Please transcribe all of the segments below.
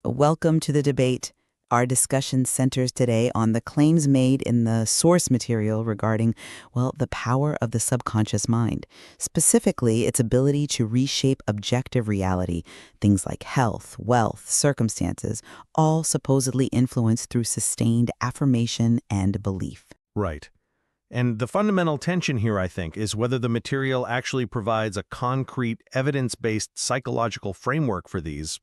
Welcome to the debate. Our discussion centers today on the claims made in the source material regarding, well, the power of the subconscious mind, specifically its ability to reshape objective reality, things like health, wealth, circumstances, all supposedly influenced through sustained affirmation and belief. Right. And the fundamental tension here, I think, is whether the material actually provides a concrete, evidence-based psychological framework for these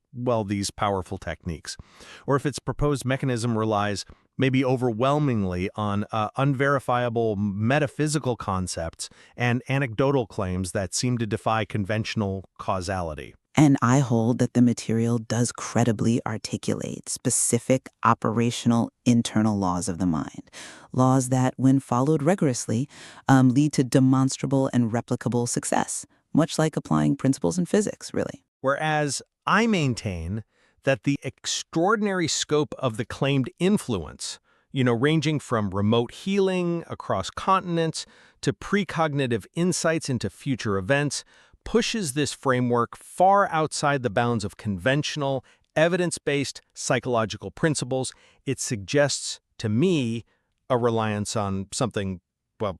powerful techniques, or if its proposed mechanism relies maybe overwhelmingly on unverifiable metaphysical concepts and anecdotal claims that seem to defy conventional causality. And I hold that the material does credibly articulate specific operational internal laws of the mind, laws that, when followed rigorously, lead to demonstrable and replicable success, much like applying principles in physics, really. Whereas I maintain that the extraordinary scope of the claimed influence, ranging from remote healing across continents to precognitive insights into future events, pushes this framework far outside the bounds of conventional, evidence-based psychological principles. It suggests, to me, a reliance on something,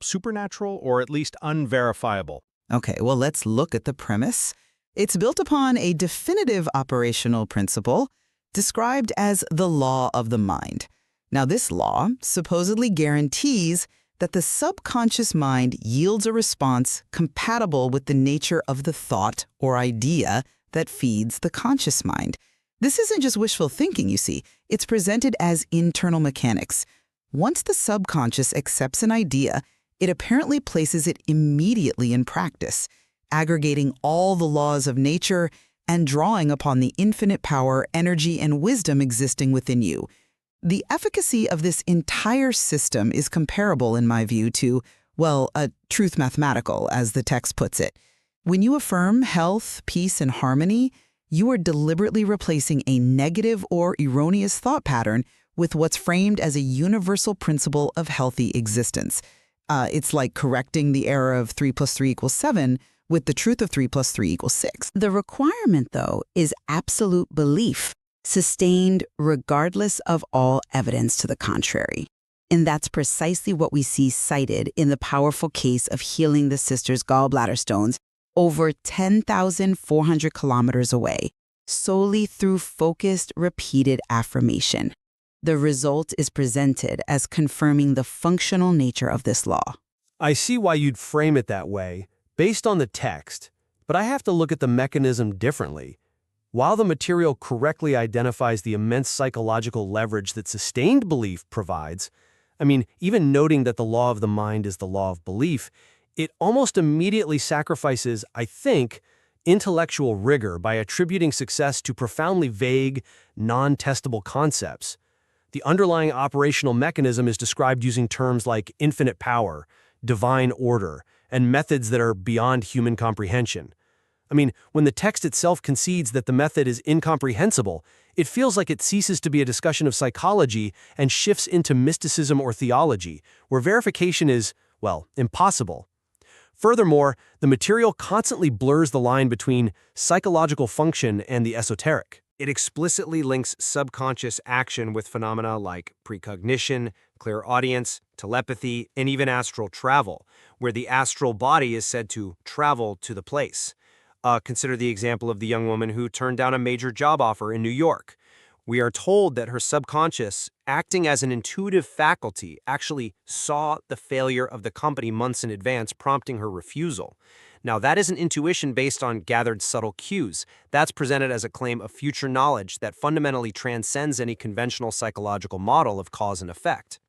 supernatural or at least unverifiable. Okay, well, let's look at the premise. It's built upon a definitive operational principle described as the law of the mind. Now, this law supposedly guarantees that the subconscious mind yields a response compatible with the nature of the thought or idea that feeds the conscious mind. This isn't just wishful thinking, you see. It's presented as internal mechanics. Once the subconscious accepts an idea, it apparently places it immediately in practice, aggregating all the laws of nature and drawing upon the infinite power, energy, and wisdom existing within you. The efficacy of this entire system is comparable, in my view, to, a truth mathematical, as the text puts it. When you affirm health, peace, and harmony, you are deliberately replacing a negative or erroneous thought pattern with what's framed as a universal principle of healthy existence. It's like correcting the error of 3 plus 3 equals 7 with the truth of 3 plus 3 equals 6. The requirement, though, is absolute belief, sustained regardless of all evidence to the contrary. And that's precisely what we see cited in the powerful case of healing the sister's gallbladder stones over 10,400 kilometers away, solely through focused, repeated affirmation. The result is presented as confirming the functional nature of this law. I see why you'd frame it that way, based on the text, but I have to look at the mechanism differently. While the material correctly identifies the immense psychological leverage that sustained belief provides, even noting that the law of the mind is the law of belief, it almost immediately sacrifices, I think, intellectual rigor by attributing success to profoundly vague, non-testable concepts. The underlying operational mechanism is described using terms like infinite power, divine order, and methods that are beyond human comprehension. When the text itself concedes that the method is incomprehensible, it feels like it ceases to be a discussion of psychology and shifts into mysticism or theology, where verification is, impossible. Furthermore, the material constantly blurs the line between psychological function and the esoteric. It explicitly links subconscious action with phenomena like precognition, clairaudience, telepathy, and even astral travel, where the astral body is said to travel to the place. Consider the example of the young woman who turned down a major job offer in New York. We are told that her subconscious, acting as an intuitive faculty, actually saw the failure of the company months in advance, prompting her refusal. Now, that isn't intuition based on gathered subtle cues. That's presented as a claim of future knowledge that fundamentally transcends any conventional psychological model of cause and effect.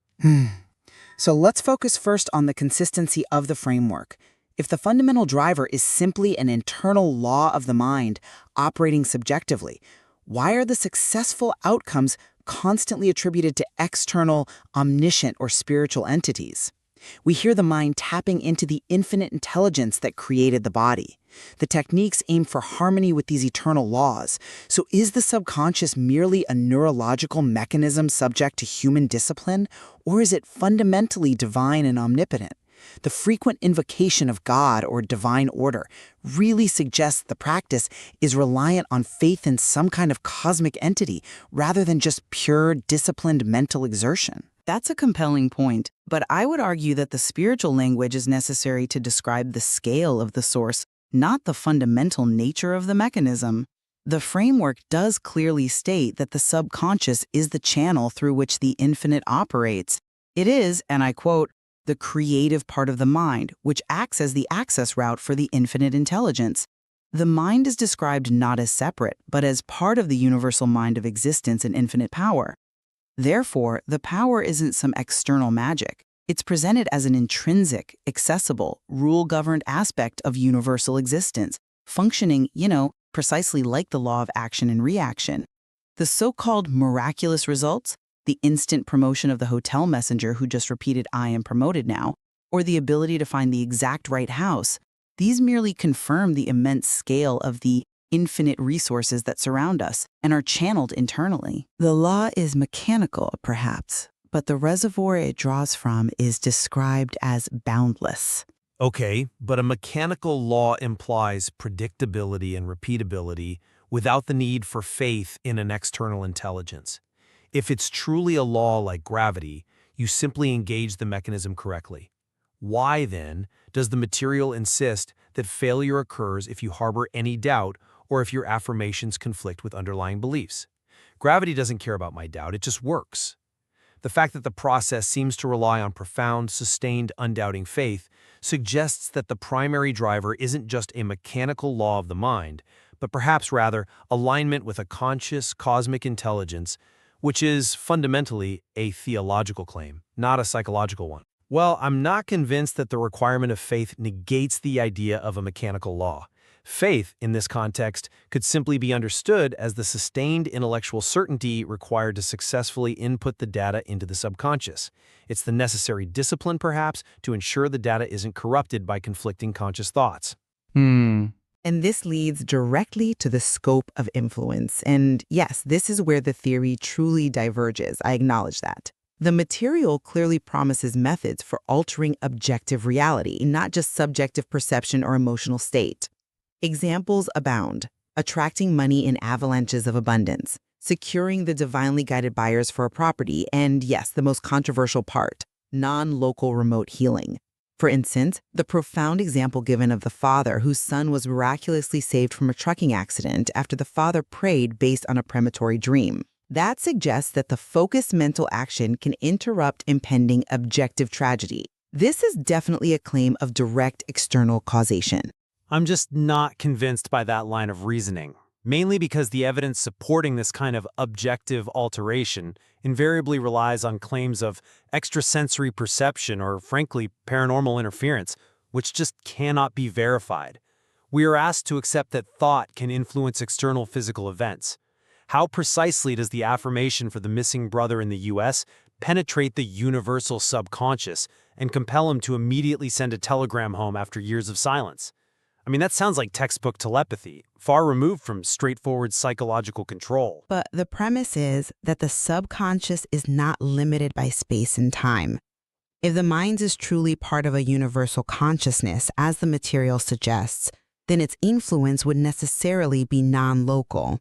So let's focus first on the consistency of the framework. If the fundamental driver is simply an internal law of the mind operating subjectively, why are the successful outcomes constantly attributed to external, omniscient, or spiritual entities? We hear the mind tapping into the infinite intelligence that created the body. The techniques aim for harmony with these eternal laws. So is the subconscious merely a neurological mechanism subject to human discipline, or is it fundamentally divine and omnipotent? The frequent invocation of God or divine order really suggests the practice is reliant on faith in some kind of cosmic entity rather than just pure, disciplined mental exertion. That's a compelling point, but I would argue that the spiritual language is necessary to describe the scale of the source, not the fundamental nature of the mechanism. The framework does clearly state that the subconscious is the channel through which the infinite operates. It is, and I quote, the creative part of the mind, which acts as the access route for the infinite intelligence. The mind is described not as separate, but as part of the universal mind of existence and infinite power. Therefore, the power isn't some external magic. It's presented as an intrinsic, accessible, rule-governed aspect of universal existence, functioning, precisely like the law of action and reaction. The so-called miraculous results, the instant promotion of the hotel messenger who just repeated "I am promoted now," or the ability to find the exact right house, these merely confirm the immense scale of the infinite resources that surround us and are channeled internally. The law is mechanical, perhaps, but the reservoir it draws from is described as boundless. Okay, but a mechanical law implies predictability and repeatability without the need for faith in an external intelligence. If it's truly a law like gravity, you simply engage the mechanism correctly. Why, then, does the material insist that failure occurs if you harbor any doubt or if your affirmations conflict with underlying beliefs? Gravity doesn't care about my doubt, it just works. The fact that the process seems to rely on profound, sustained, undoubting faith suggests that the primary driver isn't just a mechanical law of the mind, but perhaps rather alignment with a conscious, cosmic intelligence, which is fundamentally a theological claim, not a psychological one. Well, I'm not convinced that the requirement of faith negates the idea of a mechanical law. Faith, in this context, could simply be understood as the sustained intellectual certainty required to successfully input the data into the subconscious. It's the necessary discipline, perhaps, to ensure the data isn't corrupted by conflicting conscious thoughts. And this leads directly to the scope of influence. And yes, this is where the theory truly diverges. I acknowledge that. The material clearly promises methods for altering objective reality, not just subjective perception or emotional state. Examples abound: attracting money in avalanches of abundance, securing the divinely guided buyers for a property, and yes, the most controversial part, non-local remote healing. For instance, the profound example given of the father whose son was miraculously saved from a trucking accident after the father prayed based on a premonitory dream. That suggests that the focused mental action can interrupt impending objective tragedy. This is definitely a claim of direct external causation. I'm just not convinced by that line of reasoning, mainly because the evidence supporting this kind of objective alteration invariably relies on claims of extrasensory perception or, frankly, paranormal interference, which just cannot be verified. We are asked to accept that thought can influence external physical events. How precisely does the affirmation for the missing brother in the U.S. penetrate the universal subconscious and compel him to immediately send a telegram home after years of silence? I mean, that sounds like textbook telepathy, far removed from straightforward psychological control. But the premise is that the subconscious is not limited by space and time. If the mind is truly part of a universal consciousness, as the material suggests, then its influence would necessarily be non-local.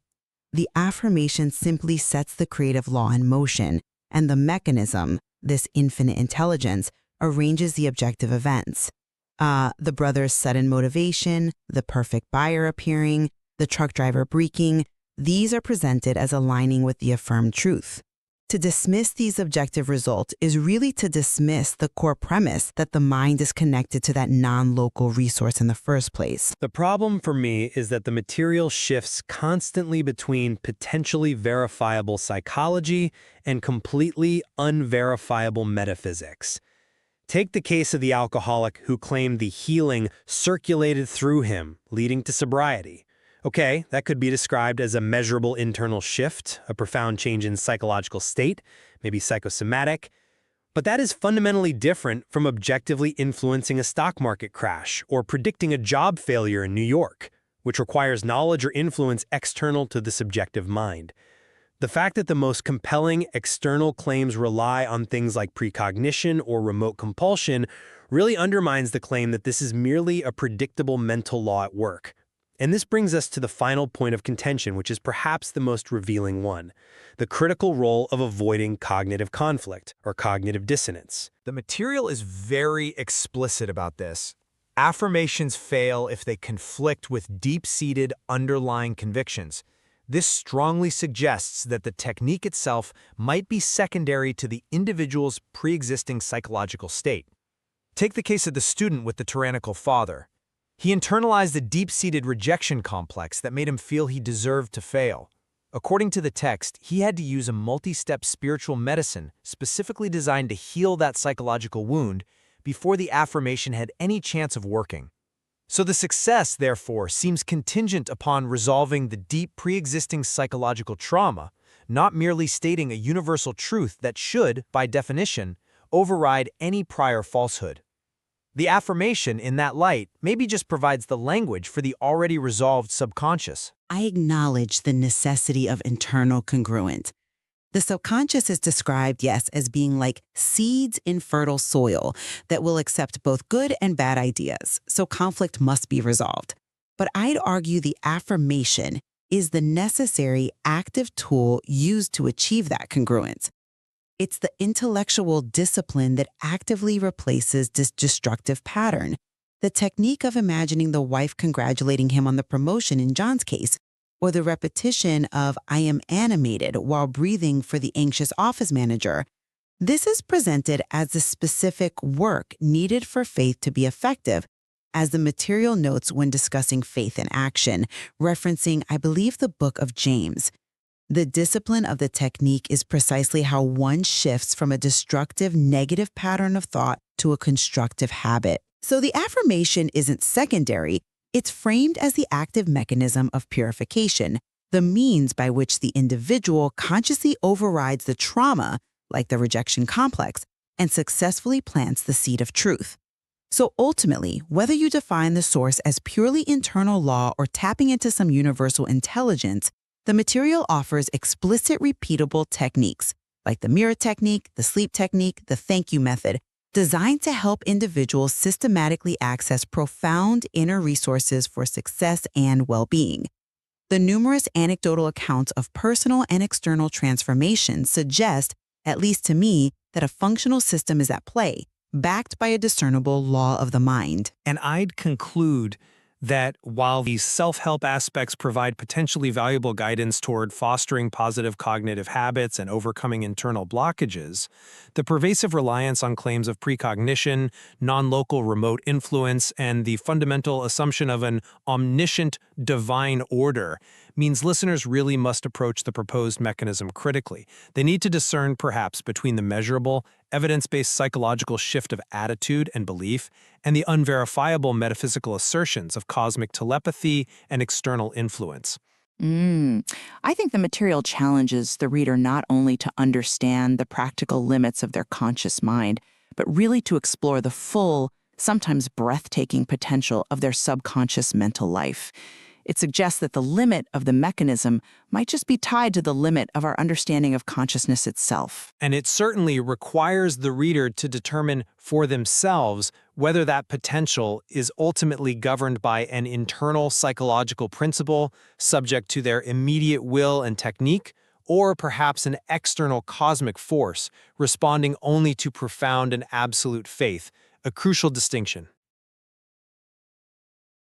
The affirmation simply sets the creative law in motion, and the mechanism, this infinite intelligence, arranges the objective events. The brother's sudden motivation, the perfect buyer appearing, the truck driver braking, these are presented as aligning with the affirmed truth. To dismiss these objective results is really to dismiss the core premise that the mind is connected to that non-local resource in the first place. The problem for me is that the material shifts constantly between potentially verifiable psychology and completely unverifiable metaphysics. Take the case of the alcoholic who claimed the healing circulated through him, leading to sobriety. Okay, that could be described as a measurable internal shift, a profound change in psychological state, maybe psychosomatic. But that is fundamentally different from objectively influencing a stock market crash or predicting a job failure in New York, which requires knowledge or influence external to the subjective mind. The fact that the most compelling external claims rely on things like precognition or remote compulsion really undermines the claim that this is merely a predictable mental law at work. And this brings us to the final point of contention, which is perhaps the most revealing one: the critical role of avoiding cognitive conflict, or cognitive dissonance. The material is very explicit about this. Affirmations fail if they conflict with deep-seated underlying convictions. This strongly suggests that the technique itself might be secondary to the individual's pre-existing psychological state. Take the case of the student with the tyrannical father. He internalized a deep-seated rejection complex that made him feel he deserved to fail. According to the text, he had to use a multi-step spiritual medicine specifically designed to heal that psychological wound before the affirmation had any chance of working. So the success, therefore, seems contingent upon resolving the deep pre-existing psychological trauma, not merely stating a universal truth that should, by definition, override any prior falsehood. The affirmation, in that light, maybe just provides the language for the already resolved subconscious. I acknowledge the necessity of internal congruence. The subconscious is described, yes, as being like seeds in fertile soil that will accept both good and bad ideas, so conflict must be resolved. But I'd argue the affirmation is the necessary active tool used to achieve that congruence. It's the intellectual discipline that actively replaces this destructive pattern. The technique of imagining the wife congratulating him on the promotion in John's case, or the repetition of "I am animated" while breathing for the anxious office manager. This is presented as the specific work needed for faith to be effective, as the material notes when discussing faith in action, referencing, I believe, the book of James. The discipline of the technique is precisely how one shifts from a destructive, negative pattern of thought to a constructive habit. So the affirmation isn't secondary. It's framed as the active mechanism of purification, the means by which the individual consciously overrides the trauma, like the rejection complex, and successfully plants the seed of truth. So ultimately, whether you define the source as purely internal law or tapping into some universal intelligence, the material offers explicit, repeatable techniques, like the mirror technique, the sleep technique, the thank you method, designed to help individuals systematically access profound inner resources for success and well-being. The numerous anecdotal accounts of personal and external transformation suggest, at least to me, that a functional system is at play, backed by a discernible law of the mind. And I'd conclude that while these self-help aspects provide potentially valuable guidance toward fostering positive cognitive habits and overcoming internal blockages, the pervasive reliance on claims of precognition, non-local remote influence, and the fundamental assumption of an omniscient divine order means listeners really must approach the proposed mechanism critically. They need to discern, perhaps, between the measurable, evidence-based psychological shift of attitude and belief and the unverifiable metaphysical assertions of cosmic telepathy and external influence. I think the material challenges the reader not only to understand the practical limits of their conscious mind, but really to explore the full, sometimes breathtaking potential of their subconscious mental life. It suggests that the limit of the mechanism might just be tied to the limit of our understanding of consciousness itself. And it certainly requires the reader to determine for themselves whether that potential is ultimately governed by an internal psychological principle subject to their immediate will and technique, or perhaps an external cosmic force responding only to profound and absolute faith, a crucial distinction.